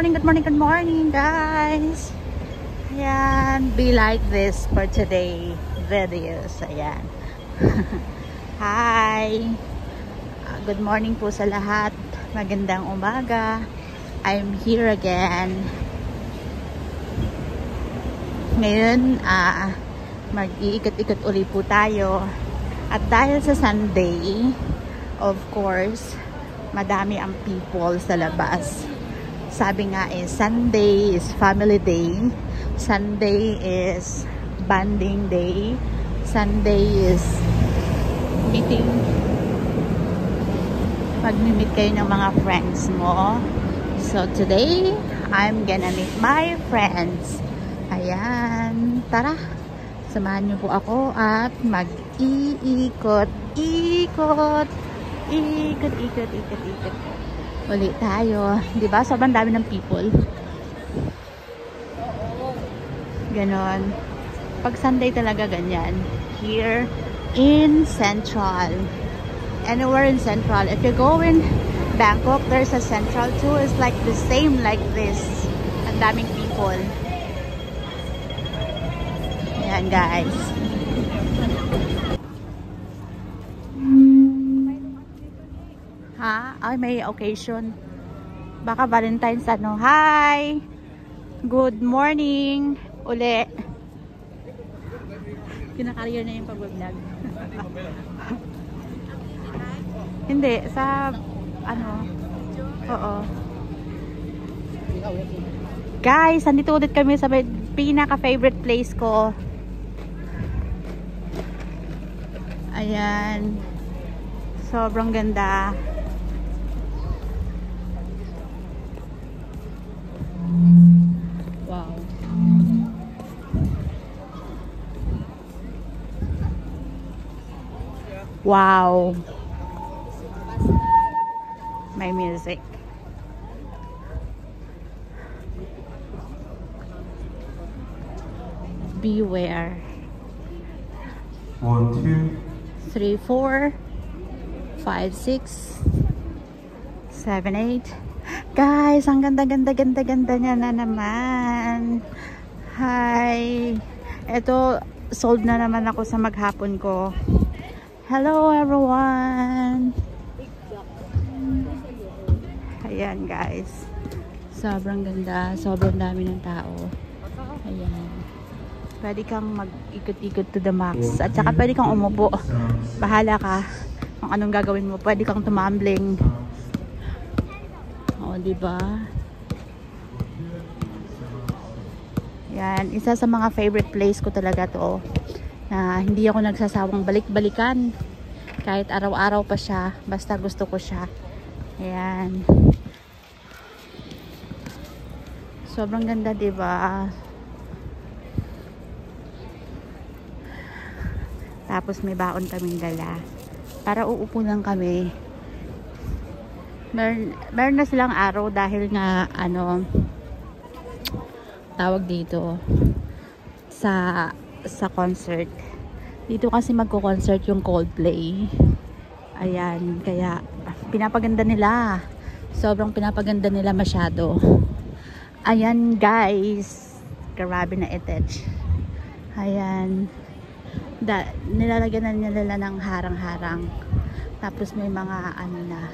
good morning, guys. Ayan, be like this for today videos. Ayan. Hi. Good morning po sa lahat. Magandang umaga. I'm here again. Ngayon, mag-iikot-ikot uli po tayo. At dahil sa Sunday, of course, madami ang people sa labas. Sabi nga Sunday is family day. Sunday is bonding day. Sunday is meeting. Mag-meet kayo ng mga friends mo. So today, I'm gonna meet my friends. Ayan. Tara. Samahan niyo po ako at mag-iikot. Ikot. Ulit tayo. Diba? Sobrang dami ng people. Ganon. Pag Sunday talaga ganyan. Here in Central. Anywhere in Central. If you go in Bangkok, there's a Central too. It's like the same like this. Ang daming people. Ayan, guys. Ha? Ay, may occasion. Baka Valentine's ano. Hi! Good morning! Uli. Kinakareer na yung pag-vlog. Hindi. Sa, ano. Oo. Guys, andito ulit kami sa pinaka-favorite place ko. Ayan. Sobrang ganda. Wow. Wow. My music. Beware. 1, 2, 3, 4, 5, 6, 7, 8. Guys, ang ganda niya na naman. Hi. Ito, sold na naman ako sa maghapon ko. Hello everyone. Ayan, guys. Sobrang ganda. Sobrang dami ng tao. Ayan. Pwede kang mag-ikot-ikot to the max. At saka pwede kang umupo. Bahala ka kung anong gagawin mo. Pwede kang tumambling. O, diba? Yan. Isa sa mga favorite place ko talaga to. Na hindi ako nagsasawang balik-balikan. Kahit araw-araw pa siya. Basta gusto ko siya. Ayan. Sobrang ganda, diba? Tapos may baon kaming dala. Para uupo lang kami. Meron na silang araw dahil nga ano tawag dito sa concert. Dito kasi magko-concert yung Coldplay. Ayan, kaya pinapaganda nila. Sobrang pinapaganda nila masyado. Ayan, guys. Grabe na etch. Ayan. Nilalagyan na nila ng harang-harang. Tapos may mga ano na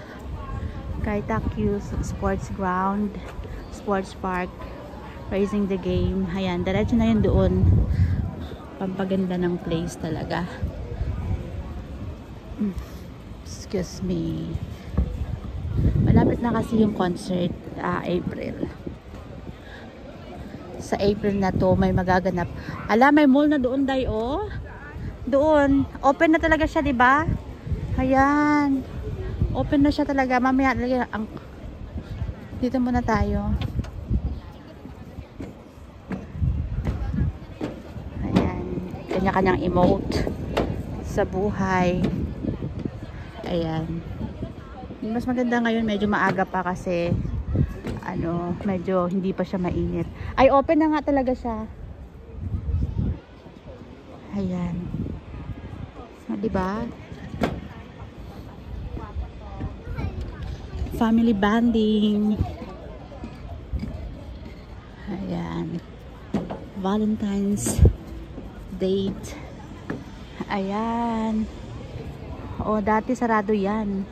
Kaitakyus Sports Ground, Sports Park, Raising the Game. Ayan, diretso na yun doon. Pampaganda ng place talaga. Excuse me. Malapit na kasi yung concert, April. Sa April na to, may magaganap. Ala, may mall na doon, Day, oh. Doon. Open na talaga siya, diba? Ayan. Open na siya talaga. Mamaya, dito muna tayo. Ayan. Kanya-kanyang emote sa buhay. Ayan. Mas maganda ngayon. Medyo maaga pa kasi ano, medyo hindi pa siya mainit. Ay, open na nga talaga siya. Ayan. Diba? family bonding. Ayan. Valentine's date. Ayan. O, dati sarado yan.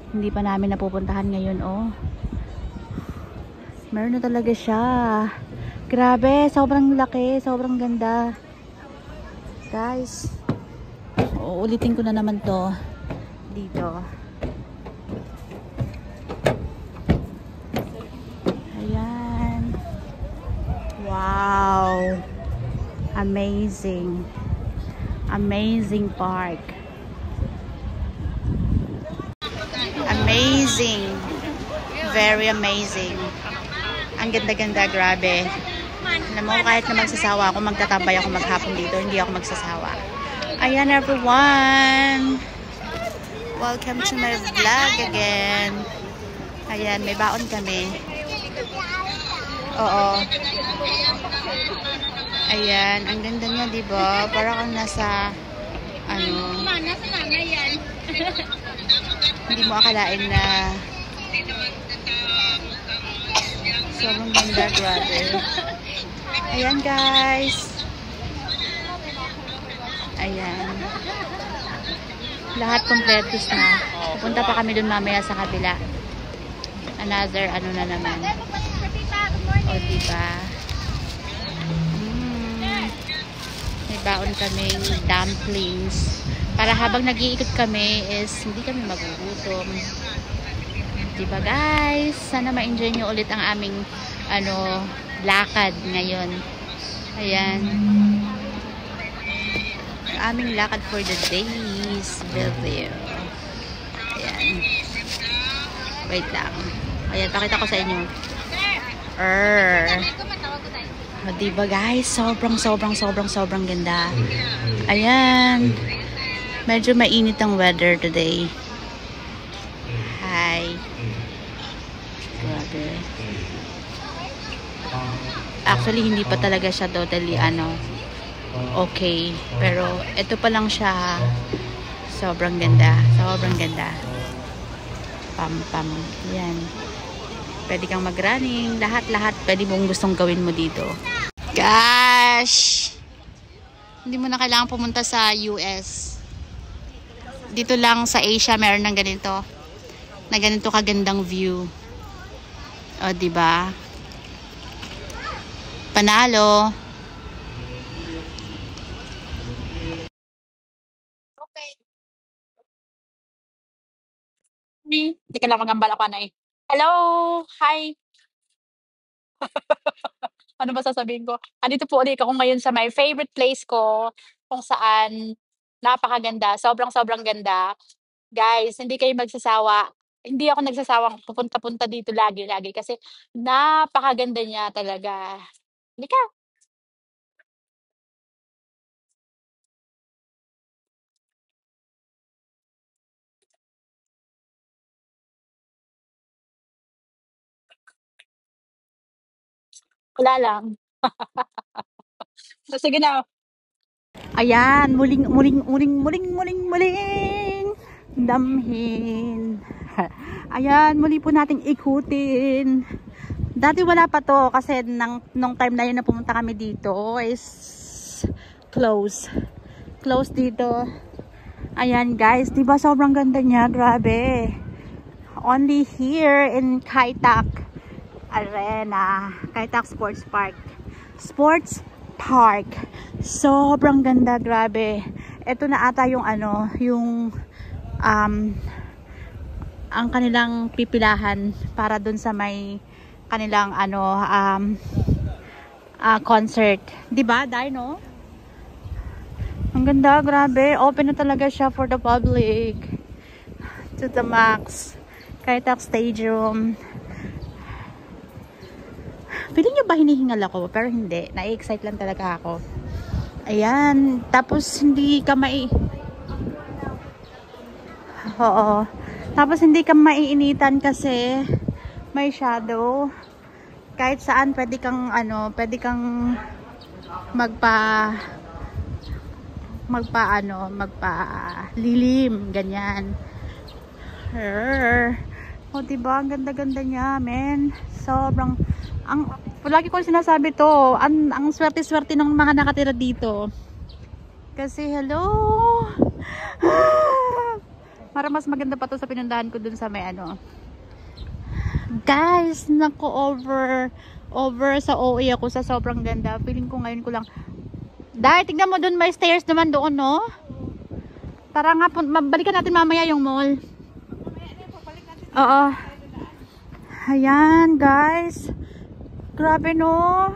Hindi pa namin napupuntahan ngayon, oh. Meron na talaga siya. Grabe, sobrang laki, sobrang ganda. Guys, uulitin ko na naman to dito. Ayan. Wow. Amazing. Amazing park. Amazing. Very amazing. Ang ganda-ganda, grabe. Alam mo, kahit na magsasawa ako, magtatambay ako maghapon dito, hindi ako magsasawa. Ayan everyone. Welcome to my vlog again. Ayan, may baon kami. Oo. Ayan, ang ganda niya, diba? Para kang nasa, ano, hindi mo akalain na sobrang ganda, grabe. Ayan guys. Ayan. Lahat kompletos na. Pupunta pa kami dun mamaya sa kabila. Another, ano na naman. O, diba? May baon kaming dumplings. Para habang nag-iikot kami is hindi kami magugutom. Diba guys? Sana ma-enjoy nyo ulit ang aming ano, lakad ngayon. Ayan. Ang aming lakad for the day's video. Ayan. Wait lang. Ayan, pakita ko sa inyo. Diba guys? Sobrang ganda. Ayan. Medyo mainit ang weather today. Hi. Grabe. Actually, hindi pa talaga siya totally, ano, okay. Pero, ito pa lang siya. Sobrang ganda. Sobrang ganda. Pam. Yan. Pwede kang mag-running. Lahat pwede mong gustong gawin mo dito. Gosh! Hindi mo na kailangan pumunta sa US. Dito lang sa Asia meron ng ganito. Na ganito kagandang view. O, diba? Panalo. Okay. Hindi ka lang magambala ka na eh. Hello! Hi! Ano ba sasabihin ko? Andito po ulit ako ngayon sa my favorite place ko kung saan napakaganda. Sobrang ganda. Guys, hindi kayo magsasawa. Hindi ako nagsasawang pupunta-punta dito lagi-lagi kasi napakaganda niya talaga. Halika. Wala lang. So, sige na. Ayan, muling damhin. Ayan, muli po nating ikutin. Dati wala pa to kasi nung time na yun na pumunta kami dito is close dito. Ayan guys, diba sobrang ganda niya, grabe. Only here in Kai Tak Arena, Kai Tak Sports Park. Sobrang ganda, grabe. Ito na ata yung ano, yung ang kanilang pipilahan para dun sa may kanilang ano concert. 'Di ba, Dino? Ang ganda, grabe. Open na talaga siya for the public. To the max. Kai Tak Stadium. Feeling nyo ba hinihingal ako? Pero hindi. Na-excite lang talaga ako. Ayan. Tapos hindi ka Oo. Tapos hindi ka maiinitan kasi may shadow. Kahit saan pwede kang magpa-lilim, ganyan. O, diba? Ang ganda-ganda niya, men. Sobrang, Lagi ko sinasabi to. Ang swerte-swerte ng mga nakatira dito. Kasi, hello! Para mas maganda pa to sa pinundahan ko dun sa may ano. Guys, naku, over sa OA ako sa sobrang ganda. Feeling ko ngayon ko lang. Dahil, tignan mo dun, may stairs naman doon, no? Tara nga, balikan natin mamaya yung mall. Oo. Ayan, guys. Grabe, no?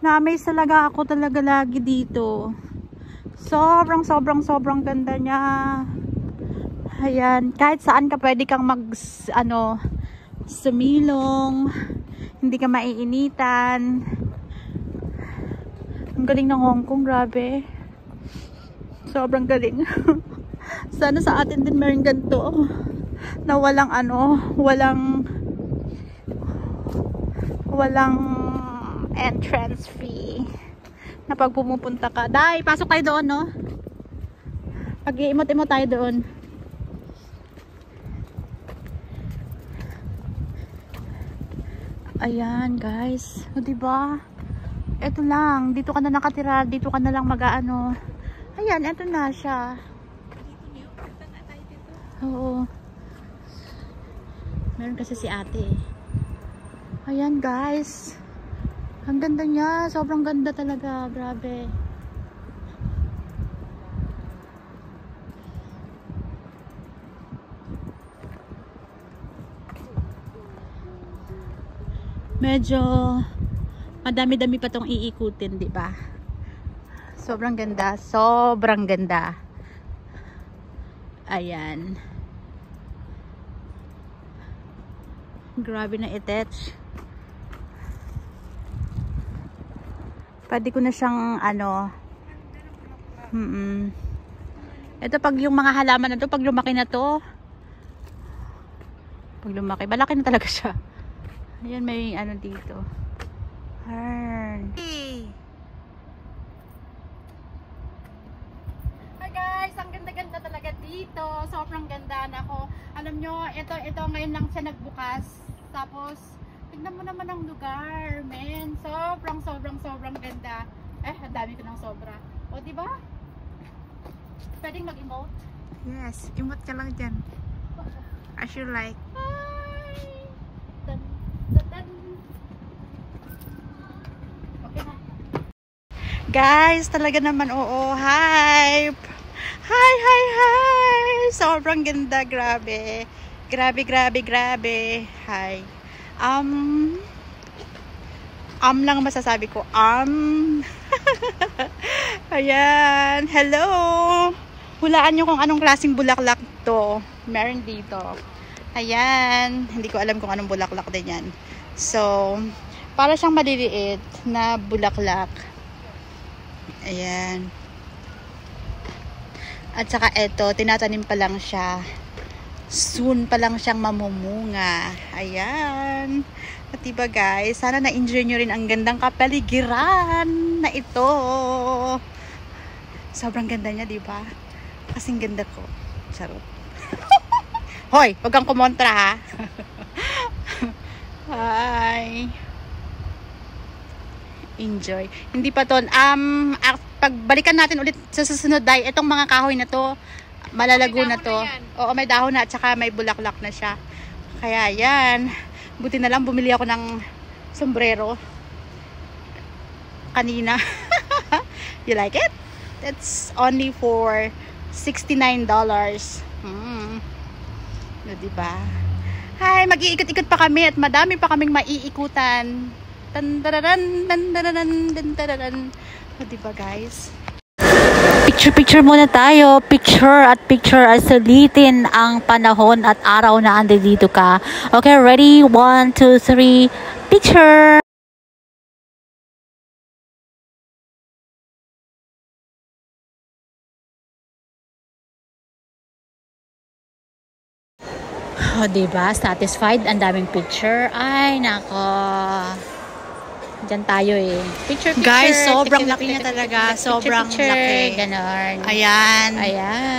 Na-amaze talaga ako talaga lagi dito. Sobrang ganda niya. Ayan, kahit saan ka pwede kang sumilong. Hindi ka maiinitan. Ang galing ng Hong Kong, grabe. Sobrang galing. Sana sa atin din meron ganito. Na walang entrance fee na pag pumupunta ka. Dai, pasok tayo doon, no? Pag-iimot-imot tayo doon. Ayan, guys. O, diba? Ito lang. Dito ka na nakatira. Dito ka na lang mag-ano. Ayan, ito na siya. Oo. Meron kasi si ate. Ayan, guys. Ang ganda niya. Sobrang ganda talaga. Grabe. Medyo madami-dami pa tong iikutin, di ba? Sobrang ganda. Sobrang ganda. Ayan. Grabe na i-attach. Pwede ko na siyang ito pag yung mga halaman na to, pag lumaki na to. Pag lumaki, malaki na talaga siya. Ayan, may dito. Harn. Hi guys, ang ganda-ganda talaga dito. Sobrang ganda na ako. Alam nyo, ito ngayon lang siya nagbukas. Tapos, tignan mo naman ang lugar, men. Sobrang ganda. Ang dami ko ng sobra. O, diba? Pwedeng mag-emote? Yes, emote ka lang dyan. As you like. Hi! Okay na. Guys, talaga naman, oo, hype! Hi! Sobrang ganda, grabe. Grabe. Hi. Lang masasabi ko. Ayan. Hello! Hulaan nyo kung anong klaseng bulaklak to. Meron dito. Ayan. Hindi ko alam kung anong bulaklak din yan. So, para siyang maliliit na bulaklak. Ayan. At saka ito, tinatanim pa lang siya. Soon pa lang siyang mamumunga. Ayan. At diba guys, sana na-enjoy nyo rin ang gandang kapaligiran na ito. Sobrang ganda niya, diba? Kasing ganda ko. Charot. Hoy, wag kang kumontra ha. Hi. Enjoy. Hindi pa ton. Pagbalikan natin ulit sa susunod dahil itong mga kahoy na to, malalago na to. Oo, may dahon na at saka may bulaklak na siya. Kaya yan. Buti na lang bumili ako ng sombrero kanina. You like it? It's only for $69. Diba? Hi, mag-iikot-ikot pa kami at madami pa kaming maiikutan. Tan-tararan. Diba guys? Picture muna tayo. Picture at sulitin ang panahon at araw na andi dito ka. Okay, ready? 1, 2, 3. Picture! Oh, diba? Satisfied? Ang daming picture. Ay, nako. Diyan tayo eh. Picture. Guys, sobrang laki niya talaga. Sobrang laki. Ganon. Ayan.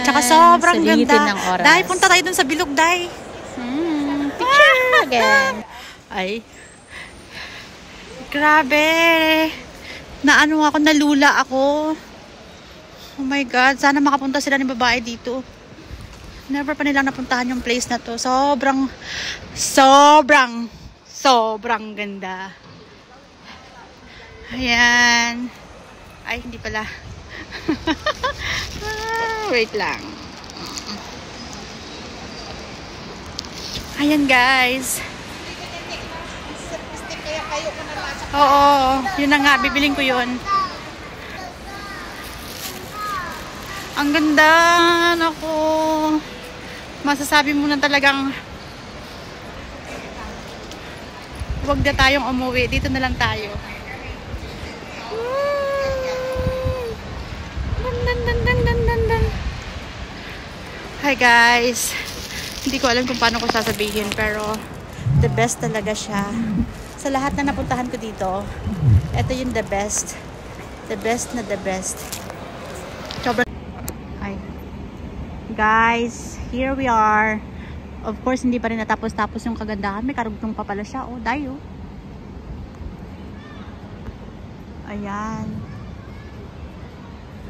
Tsaka sobrang ganda. Dahil punta tayo dun sa bilog, Day. Picture again. Ay. Grabe. Naano ako, nalula ako. Oh my God. Sana makapunta sila ng babae dito. Never pa nilang napuntahan yung place na to. Sobrang ganda. Ayan. Ay, hindi pala. Wait lang. Ayan guys. Oo, yun na nga, bibiling ko yun. Ang ganda, naku. Masasabi mo na talagang huwag na tayong umuwi, dito na lang tayo. Hi guys. Hindi ko alam kung paano ko sasabihin, pero the best talaga siya. Sa lahat na napuntahan ko dito, ito yung the best. The best na the best. Sobrang... Hi. Guys, here we are. Of course, hindi pa rin natapos-tapos yung kagandahan. May karugtong pa pala siya. Oh, dayo. Ayan.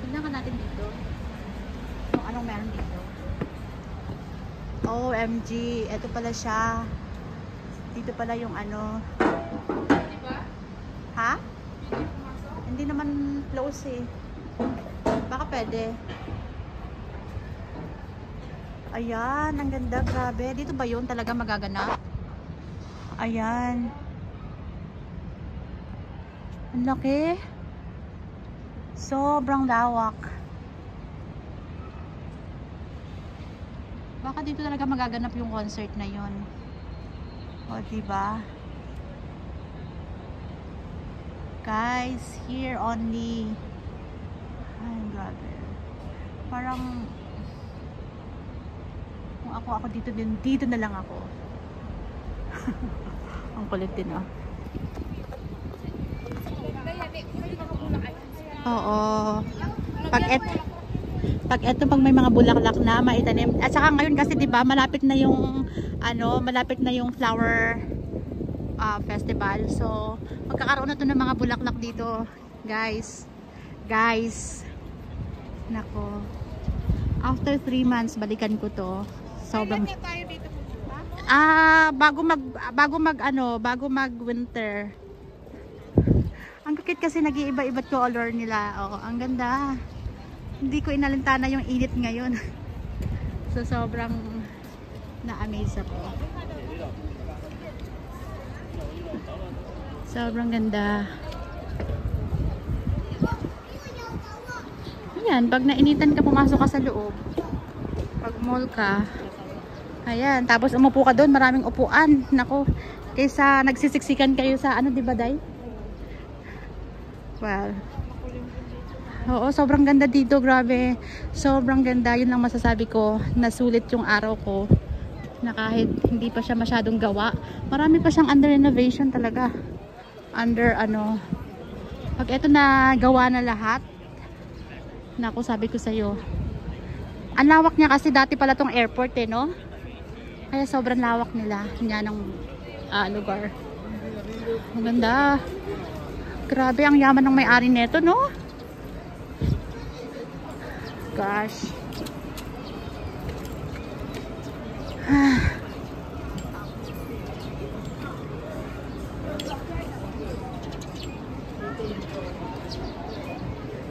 Tignan ka natin dito. Kung anong meron dito. OMG. Ito pala siya. Dito pala yung ano. Diba? Ha? Hindi naman close eh. Baka pwede. Ayan, ang ganda, grabe. Dito ba yun talaga magaganap? Ayan. Ang laki. Sobrang lawak. Baka dito talaga magaganap yung concert na yun. O, diba? Guys, here only. Ay, grabe. Parang kung ako dito din, dito na lang ako. Ang kulit din, oh. Oo. Pag may mga bulaklak na maitanim. At saka ngayon kasi 'di ba, malapit na yung flower festival. So, magkakaroon na 'to ng mga bulaklak dito, guys. Nako. After 3 months balikan ko 'to. Sobrang bago mag winter. Ang cute kasi nag-iiba-iba't color nila. Oh, ang ganda. Hindi ko inalintana yung init ngayon. So sobrang na-amaze ako. Sobrang ganda. Ayan, pag nainitan ka, pumasok ka sa loob. Pag mall ka, ayan, tapos umupo ka doon, maraming upuan. Nako, kaysa nagsisiksikan kayo sa ano, di ba, Day? Well, oo, sobrang ganda dito, grabe. Sobrang ganda, yun lang masasabi ko. Nasulit yung araw ko na kahit hindi pa siya masyadong gawa. Marami pa siyang under renovation talaga. Under ano, pag ito na gawa na lahat, naku, sabi ko sa'yo, ang lawak niya kasi dati pala tong airport eh, no? Kaya sobrang lawak nila niya ng lugar. Ang ganda. Grabe, ang yaman ng may-ari nito, no? Gosh.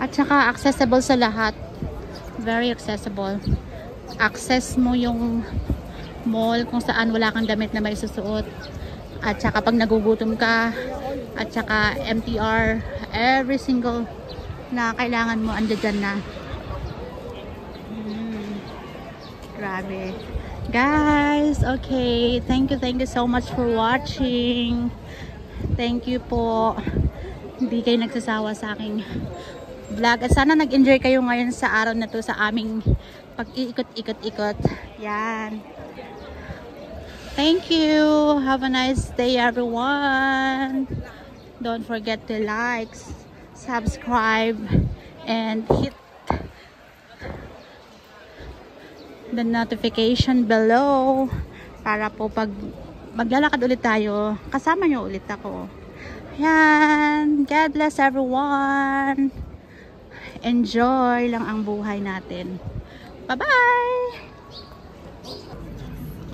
At saka accessible sa lahat. Very accessible. Access mo yung mall kung saan wala kang damit na may susuot. At saka pag nagugutom ka, at saka MTR, every single na kailangan mo andyan na. Grabe. Guys, okay. Thank you so much for watching. Thank you po. Hindi kayo nagsasawa sa aking vlog. At sana nag-enjoy kayo ngayon sa araw na to sa aming pag-iikot-ikot-ikot. Yan. Thank you. Have a nice day, everyone. Don't forget to like, subscribe, and hit the notification below para po pag maglalakad ulit tayo, kasama nyo ulit ako. Yan. God bless everyone. Enjoy lang ang buhay natin. Bye-bye!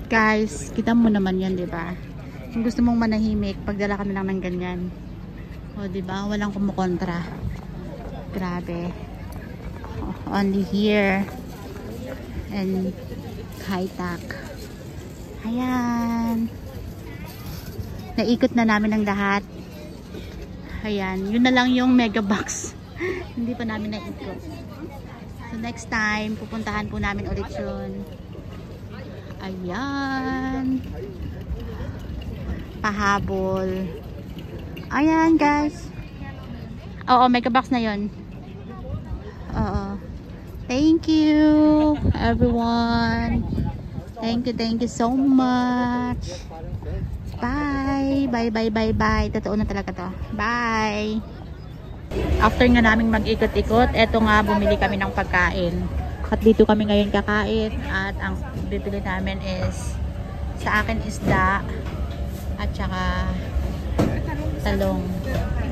Guys, kita mo naman yan, di ba? Kung gusto mong manahimik, pagdala ka na lang ng ganyan. O, di ba? Walang kumukontra. Grabe. Only here. And high-tech. Ayan. Naikot na namin ang lahat. Ayan. Yun na lang yung mega box. Hindi pa namin naikot. So, next time, pupuntahan po namin ulit yun. Ayan. Pahabol. Ayan, guys. Oo, mega box na yun. Oo. Thank you, everyone. Thank you so much. Bye. Bye. Totoo na talaga to. Bye. After nga naming mag-ikot-ikot, eto nga, bumili kami ng pagkain. At dito kami ngayon kakain. At ang bibili namin is, sa akin isda, at saka talong.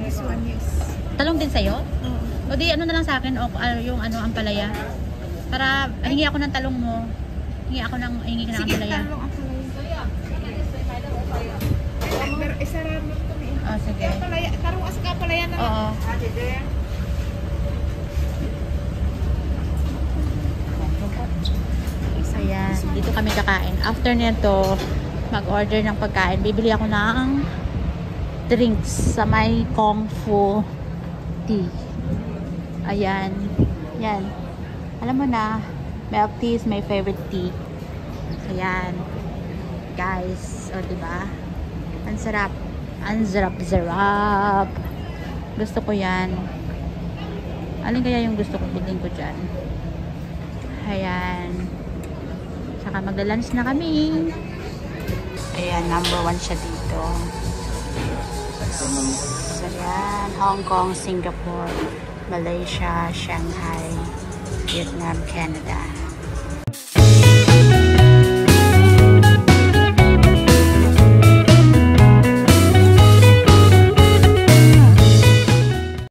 This one, yes. Talong din sa'yo? O di ano na lang sa akin, o yung ano, ampalaya. Para hingi ako ng talong mo. Hingi ka ng ampalaya. Sige, talong ang palaya. Pero isa rin mo ito eh. Oh, sige. Tarong as ka palaya na lang. Oo. Ayan, dito kami kakain. After nito, mag-order ng pagkain. Bibili ako ng drinks sa may Kung Fu tea. Ayan. Yan. Alam mo na, milk tea is my favorite tea. Ayan. Guys, o diba? Ang sarap. Ang sarap. Gusto ko yan. Alin kaya yung gusto ko bilhin ko dyan? Ayan. Saka magla-lunch na kami. Ayan, number 1 siya dito. So, ayan. Hong Kong, Singapore, Malaysia, Shanghai, Vietnam, Canada.